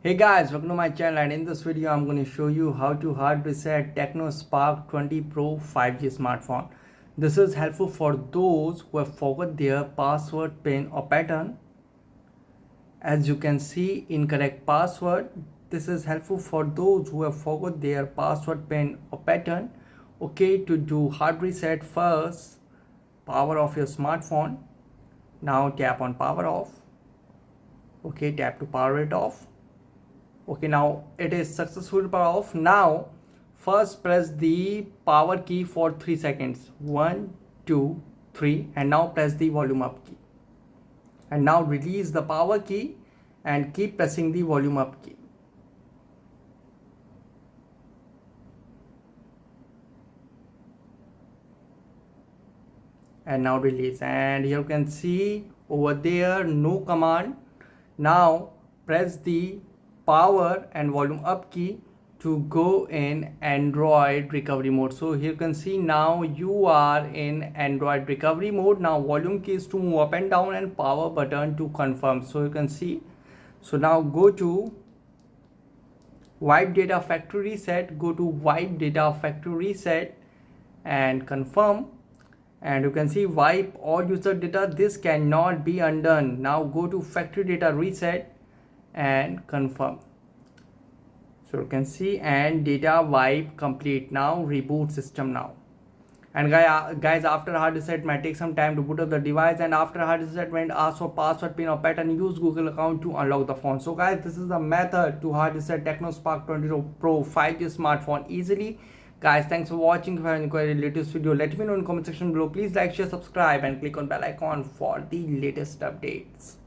Hey guys, welcome to my channel, and in this video I'm going to show you how to hard reset Tecno Spark 20 Pro 5G smartphone. This is helpful for those who have forgot their password, pin or pattern. As you can see, incorrect password. This is helpful for those who have forgot their password, pin or pattern. Okay, to do hard reset, first power off your smartphone. Now tap on power off. Okay, tap to power it off. Okay, now it is successfully power off. Now first press the power key for 3 seconds, 1 2 3, and now press the volume up key, and now release the power key and keep pressing the volume up key. And now release, and you can see over there no command. Now press the power and volume up key to go in Android recovery mode. So here you can see now you are in Android recovery mode. Now volume key is to move up and down and power button to confirm. So you can see, so now go to wipe data factory reset, go to wipe data factory reset and confirm, and you can see wipe all user data. This cannot be undone. Now go to factory data reset and confirm. So you can see, and data wipe complete. Now reboot system now. And guys, after hard reset might take some time to boot up the device, and after hard reset when ask for password, pin or pattern, use Google account to unlock the phone. So guys, this is the method to hard reset Tecno Spark 20 Pro 5G smartphone easily. Guys, thanks for watching. If you have any query latest video, let me know in the comment section below. Please like, share, subscribe and click on bell icon for the latest updates.